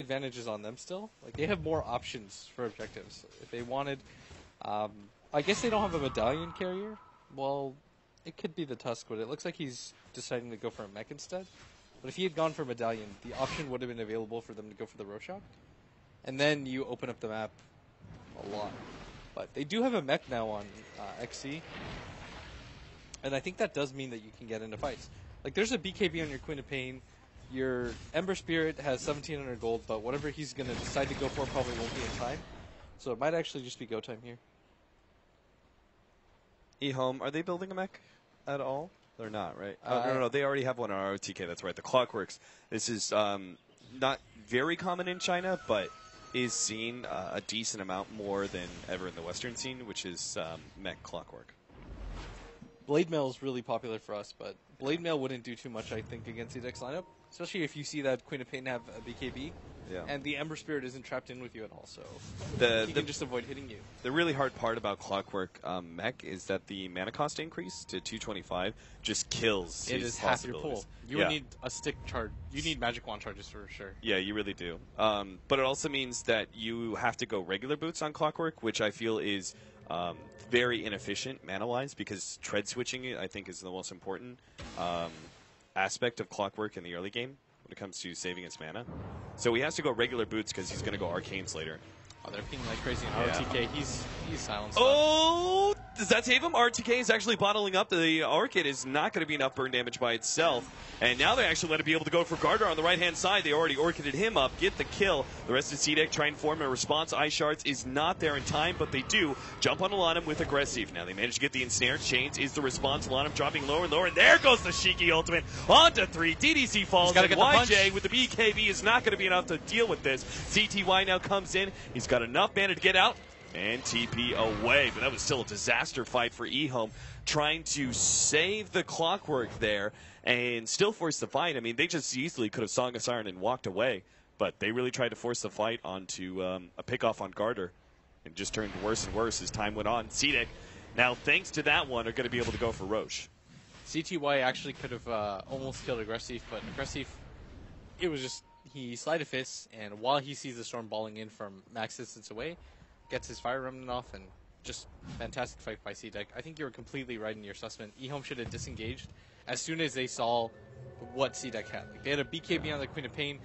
advantages on them still. Like, they have more options for objectives. If they wanted, I guess they don't have a medallion carrier. Well, it could be the Tusk, but it looks like he's deciding to go for a mech instead. But if he had gone for medallion, the option would have been available for them to go for the Roshan. And then you open up the map a lot. But they do have a mech now on XC. And I think that does mean that you can get into fights. Like, there's a BKB on your Queen of Pain. Your Ember Spirit has 1,700 gold, but whatever he's going to decide to go for probably won't be in time. So it might actually just be go time here. eHome, are they building a mech at all? They're not, right? No, they already have one on ROTK, that's right. The Clockworks. This is not very common in China, but is seen a decent amount more than ever in the Western scene, which is mech Clockwork. Blade Mail is really popular for us, but Blade Mail wouldn't do too much, I think, against Edek's lineup. Especially if you see that Queen of Pain have a BKB, and the Ember Spirit isn't trapped in with you at all, so he can just avoid hitting you. The really hard part about Clockwork mech is that the mana cost increase to 225 just kills it his is half your pull. You would Yeah. need a stick charge. You need magic wand charges for sure. Yeah, you really do. But it also means that you have to go regular boots on Clockwork, which I feel is very inefficient mana-wise, because tread switching, I think, is the most important aspect of Clockwork in the early game when it comes to saving its mana. So he has to go regular boots because he's going to go Arcanes later. Oh, they're pinging like crazy on RTK. He's silenced. Oh, does that save him? RTK is actually bottling up. The Orchid is not going to be enough burn damage by itself. And now they actually let it be able to go for Garter on the right-hand side. They already Orchided him up, get the kill. The rest of CDEC trying to form a response. Ice Shards is not there in time, but they do jump on Alanum with Aggressive. Now they manage to get the ensnared. Chains is the response. Alanum dropping lower and lower, and there goes the Shiki ultimate. On to 3. DDC falls, and YJ with the BKB is not going to be enough to deal with this. CTY now comes in. He's got enough mana to get out. And TP away, but that was still a disaster fight for eHome, trying to save the Clockwork there and still force the fight. I mean, they just easily could have Song of Siren and walked away, but they really tried to force the fight onto a pickoff on Garter, and just turned worse and worse as time went on. CDEC, now thanks to that one, are going to be able to go for Roche. CTY actually could have almost killed Aggressive, but Aggressive, it was just, he Sleight of Fist, and while he sees the storm balling in from max distance away, gets his Fire Remnant off, and just fantastic fight by CDEC. I think you were completely right in your assessment. eHome should have disengaged as soon as they saw what CDEC had. Like, they had a BKB on the Queen of Pain.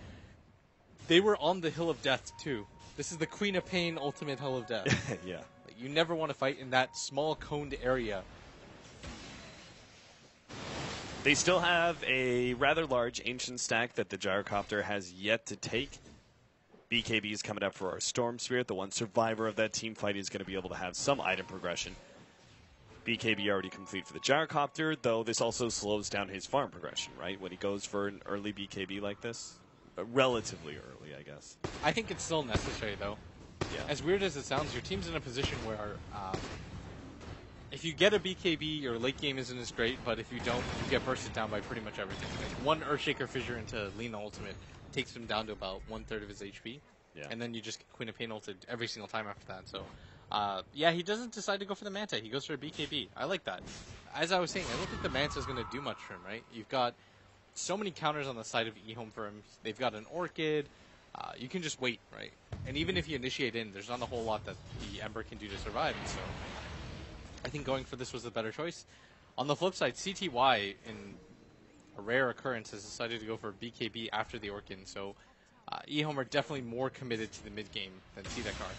They were on the Hill of Death, too. This is the Queen of Pain ultimate Hill of Death. Yeah. Like, you never want to fight in that small coned area. They still have a rather large Ancient stack that the Gyrocopter has yet to take. BKB is coming up for our Storm Spirit. The one survivor of that team fight is going to be able to have some item progression. BKB already complete for the Gyrocopter, though this also slows down his farm progression, right? When he goes for an early BKB like this. Relatively early, I guess. I think it's still necessary, though. Yeah. As weird as it sounds, your team's in a position where if you get a BKB, your late game isn't as great, but if you don't, you get bursted down by pretty much everything. Like, one Earthshaker Fissure into Lina ultimate takes him down to about 1/3 of his HP. Yeah. And then you just get Queen of Pain ulted every single time after that. So, yeah, he doesn't decide to go for the Manta. He goes for a BKB. I like that. As I was saying, I don't think the Manta's going to do much for him, right? You've got so many counters on the side of eHome for him. They've got an Orchid. You can just wait, right? And even if you initiate in, there's not a whole lot that the Ember can do to survive. So, I think going for this was the better choice. On the flip side, CTY, in a rare occurrence, has decided to go for BKB after the Orchid, so eHome are definitely more committed to the mid-game than CDEC are.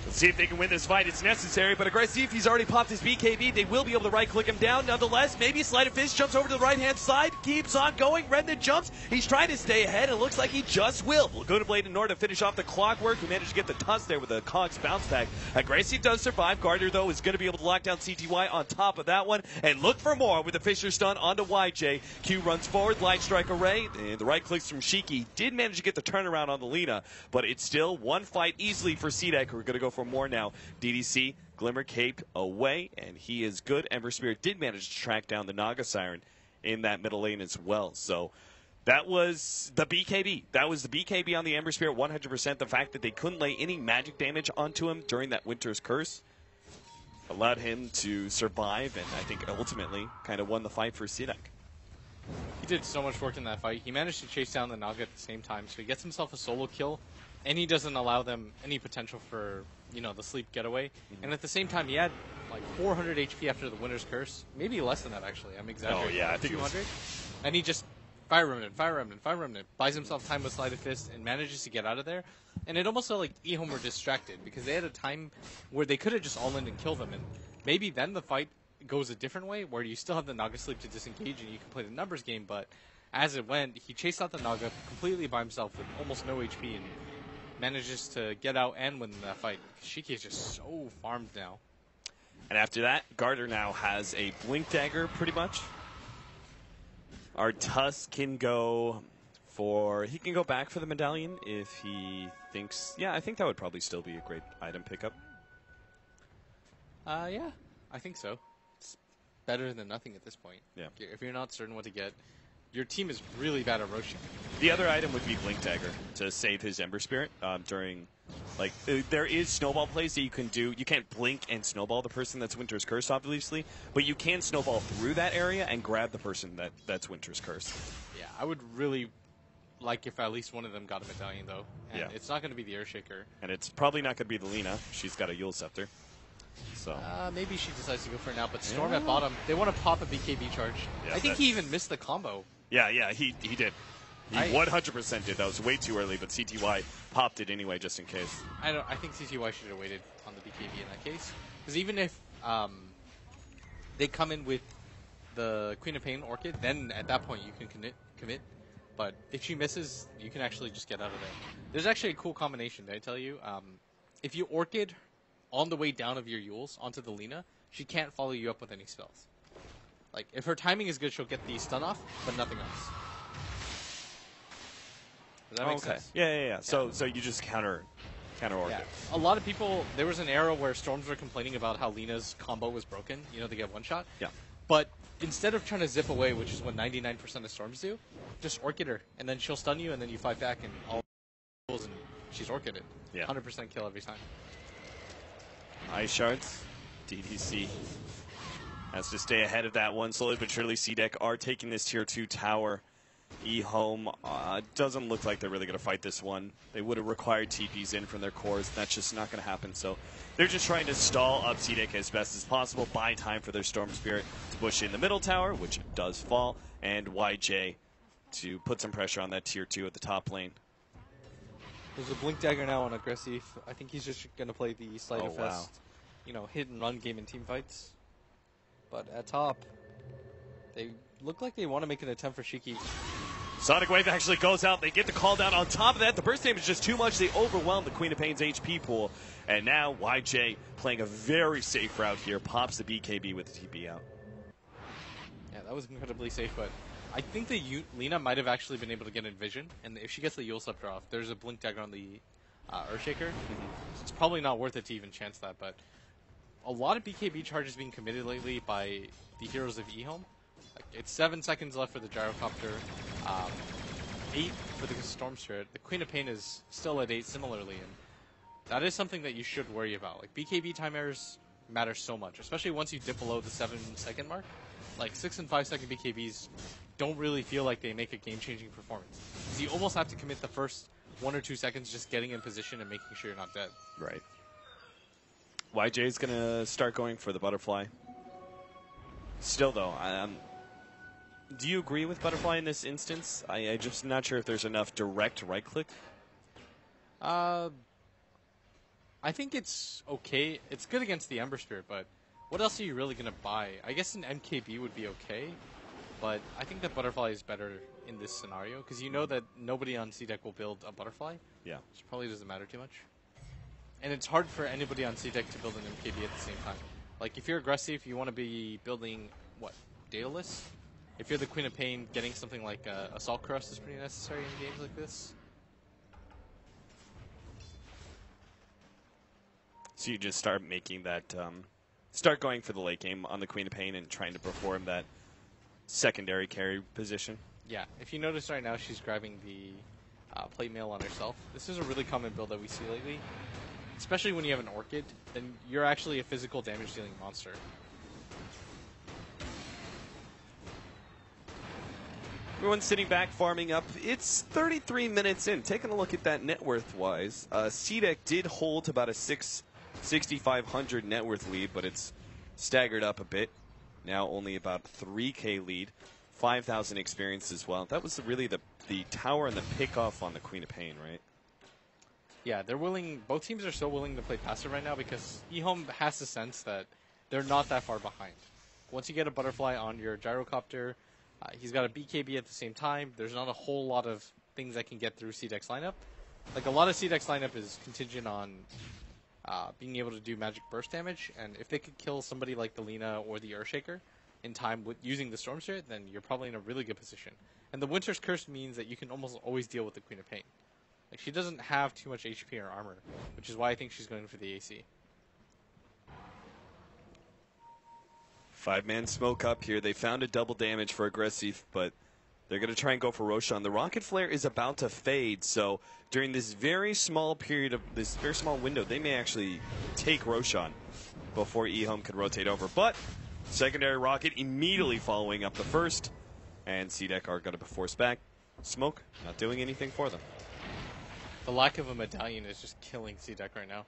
Let's see if they can win this fight. It's necessary, but Aggressive, he's already popped his BKB. They will be able to right-click him down. Nonetheless, maybe Sleight of Fist jumps over to the right-hand side, keeps on going. Remnant jumps. He's trying to stay ahead, and it looks like he just will. Laguna Blade in order to finish off the Clockwork, who managed to get the Tusk there with a Cogs bounce back. Aggressive does survive. Garter, though, is going to be able to lock down CTY on top of that one, and look for more with the Fissure stun onto YJ. Q runs forward, Light Strike Array, and the right clicks from Shiki. Did manage to get the turnaround on the Lina, but it's still one fight easily for CDEC, who are going to go for more now. DDC, Glimmer Cape away, and he is good. Ember Spirit did manage to track down the Naga Siren in that middle lane as well. So that was the BKB. That was the BKB on the Ember Spirit, 100%. The fact that they couldn't lay any magic damage onto him during that Winter's Curse allowed him to survive, and I think ultimately kind of won the fight for CDEC. He did so much work in that fight. He managed to chase down the Naga at the same time, so he gets himself a solo kill, and he doesn't allow them any potential for, the sleep getaway. And at the same time, he had like 400 HP after the Winter's Curse. Maybe less than that, actually. I'm exaggerating. Oh, yeah, I think 200. And he just Fire Remnant, buys himself time with Sleight of Fist, and manages to get out of there. And it almost felt like eHome were distracted, because they had a time where they could have just all in and killed them, and maybe then the fight goes a different way, where you still have the Naga sleep to disengage and you can play the numbers game, but as it went, he chased out the Naga completely by himself with almost no HP and manages to get out and win that fight. Shiki is just so farmed now. And after that, Garter now has a Blink Dagger, pretty much. Our Tusk can go he can go back for the Medallion if he thinks, I think that would probably still be a great item pickup. Yeah, I think so. It's better than nothing at this point. Yeah. If you're not certain what to get, your team is really bad at Roshi. The other item would be Blink Dagger to save his Ember Spirit during, there is snowball plays that you can do. You can't blink and snowball the person that's Winter's Curse, obviously, but you can snowball through that area and grab the person that's Winter's Curse. Yeah, I would really like if at least one of them got a Medallion, though. And Yeah. it's not going to be the Earthshaker. And it's probably not going to be the Lina. She's got a Yule Scepter. So maybe she decides to go for it now, but Storm at bottom, they want to pop a BKB charge. Yeah, I think he even missed the combo. Yeah, he did. He 100% did. That was way too early, but CTY popped it anyway, just in case. I think CTY should have waited on the BKB in that case, because even if they come in with the Queen of Pain Orchid, then at that point you can commit. But if she misses, you can actually just get out of there. There's actually a cool combination, did I tell you? If you Orchid on the way down of your Yules onto the Lina, she can't follow you up with any spells. Like, if her timing is good, she'll get the stun off, but nothing else. Does that make sense? Yeah. So you just counter Orchid. Yeah. A lot of people, there was an era where Storms were complaining about how Lina's combo was broken. They get one shot. Yeah. But instead of trying to zip away, which is what 99% of Storms do, just Orchid her, and then she'll stun you, and then you fight back, and all and she's Orchided. Yeah. 100% kill every time. Ice Shards, DDC has to stay ahead of that one. Slowly but surely, C-Deck are taking this Tier 2 tower. eHome doesn't look like they're really going to fight this one. They would have required TPs in from their cores. That's just not going to happen. So they're just trying to stall up C-Deck as best as possible, buy time for their Storm Spirit to push in the middle tower, which does fall, and YJ to put some pressure on that Tier 2 at the top lane. There's a Blink Dagger now on aggressive. I think he's just going to play the Sleight of Fist. Hit and run game in team fights. But at top, they look like they want to make an attempt for Shiki. Sonic Wave actually goes out. They get the call down. On top of that, the burst damage is just too much. They overwhelm the Queen of Pain's HP pool. And now YJ playing a very safe route here. Pops the BKB with the TP out. Yeah, that was incredibly safe, but I think the Lina might have actually been able to get in vision. And if she gets the Yule Scepter off, there's a Blink Dagger on the Earthshaker. It's probably not worth it to even chance that, but a lot of BKB charges being committed lately by the heroes of eHome. It's 7 seconds left for the Gyrocopter, 8 for the Storm Spirit. The Queen of Pain is still at 8 similarly, and that is something that you should worry about. Like, BKB time errors matter so much, especially once you dip below the 7-second mark. Like, 6 and 5 second BKBs don't really feel like they make a game-changing performance. Because you almost have to commit the first 1 or 2 seconds just getting in position and making sure you're not dead. Right. YJ's going to start going for the butterfly. Still, though, do you agree with butterfly in this instance? I'm just not sure if there's enough direct right-click. I think it's okay. It's good against the Ember Spirit, but what else are you really going to buy? I guess an MKB would be okay, but I think that butterfly is better in this scenario, because you know that nobody on C-Deck will build a butterfly. Yeah. Which probably doesn't matter too much. And it's hard for anybody on C-Deck to build an MKB at the same time. Like, if you're aggressive, you want to be building, Daedalus? If you're the Queen of Pain, getting something like Assault Crust is pretty necessary in games like this. So you just start making that, start going for the late game on the Queen of Pain and trying to perform that secondary carry position. Yeah, if you notice right now, she's grabbing the plate mail on herself. This is a really common build that we see lately. Especially when you have an Orchid, then you're actually a physical damage-dealing monster. Everyone's sitting back, farming up. It's 33 minutes in. Taking a look at that net worth-wise, CDEC did hold about a 6,500 net worth lead, but it's staggered up a bit. Now only about 3K lead, 5,000 experience as well. That was really the tower and the pickoff on the Queen of Pain, right? Yeah, they're willing. Both teams are so willing to play passive right now because eHome has the sense that they're not that far behind. Once you get a butterfly on your gyrocopter, he's got a BKB at the same time. There's not a whole lot of things that can get through CDEC's lineup. Like a lot of CDEC's lineup is contingent on being able to do magic burst damage, and if they could kill somebody like the Lina or the Earthshaker in time with using the Storm Spirit, then you're probably in a really good position. And the Winter's Curse means that you can almost always deal with the Queen of Pain. Like she doesn't have too much HP or armor, which is why I think she's going for the AC. 5-man smoke up here. They found a double damage for aggressive, but they're going to try and go for Roshan. The Rocket Flare is about to fade, so during this very small period of this very small window, they may actually take Roshan before eHome can rotate over. But secondary Rocket immediately following up the first, and CDEC are going to be forced back. Smoke not doing anything for them. The lack of a medallion is just killing CDEC right now.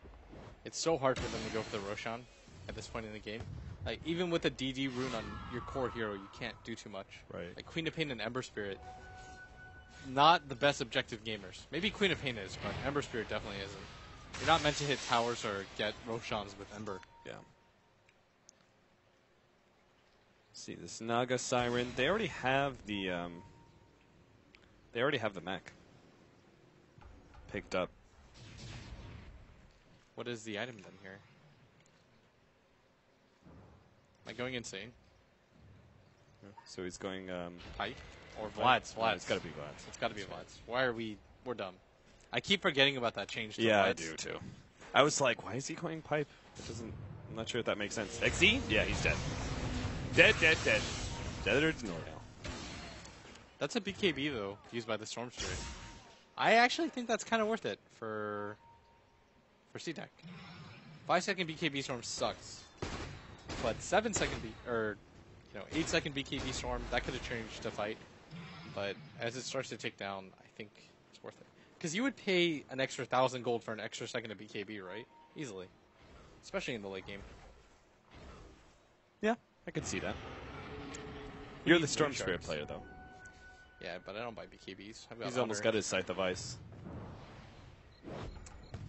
It's so hard for them to go for the Roshan at this point in the game. Like, even with a DD rune on your core hero, you can't do too much. Right. Like, Queen of Pain and Ember Spirit, not the best objective gamers. Maybe Queen of Pain is, but Ember Spirit definitely isn't. You're not meant to hit towers or get Roshans with Ember. Yeah. Let's see, this Naga Siren, they already have the mech picked up. What is the item then here? Am I going insane? So he's going Pipe? Or Vlad's? No, it's got to be Vlad's. It's got to be Vlad's. Why are we... We're dumb. I keep forgetting about that change to Yeah, Vlad's. I do too. I was like, why is he going pipe? It doesn't... I'm not sure if that makes sense. XZ? Yeah, he's dead. Dead. Deader than Noriel. That's a BKB, though, used by the Storm Spirit. I actually think that's kind of worth it for CDEC. 5-second BKB Storm sucks. But 7-second, 8-second BKB Storm, that could have changed the fight. But as it starts to tick down, I think it's worth it. Because you would pay an extra 1,000 gold for an extra second of BKB, right? Easily. Especially in the late game. Yeah, I could see that. You're the Storm Spirit player, though. Yeah, but I don't buy BKBs. He's almost got his Scythe of Ice.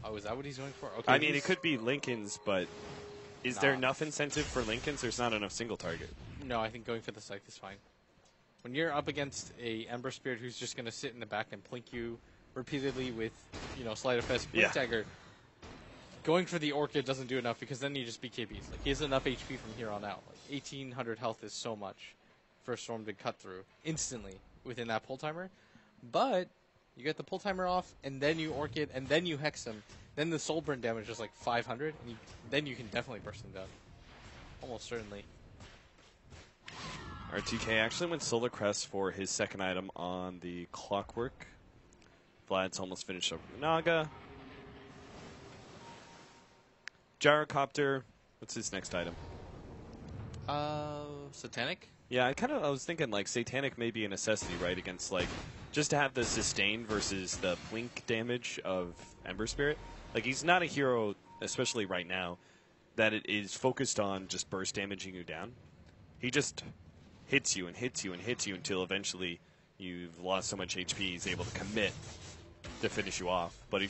Oh, is that what he's going for? Okay. I mean, it could be Lincoln's, but is there enough incentive for Lincoln's? There's not enough single target. No, I think going for the Scythe is fine. When you're up against a Ember Spirit who's just going to sit in the back and plink you repeatedly with, Sleight of Fist, Blink Dagger, going for the Orchid doesn't do enough because then you just BKBs. Like, he has enough HP from here on out. Like, 1,800 health is so much for a Storm to cut through instantly within that pull timer. But you get the pull timer off, and then you Orchid, and then you Hex him. Then the Soul Burn damage is like 500, and then you can definitely burst him down. Almost certainly. RTK actually went Solar Crest for his second item on the Clockwork. Vlad's almost finished up with Naga. Gyrocopter. What's his next item? Satanic? Yeah, I was thinking like Satanic may be a necessity, right? Against like just to have the sustain versus the blink damage of Ember Spirit. Like he's not a hero, especially right now, that it is focused on just burst damaging you down. He just hits you and hits you and hits you until eventually you've lost so much HP he's able to commit to finish you off. But if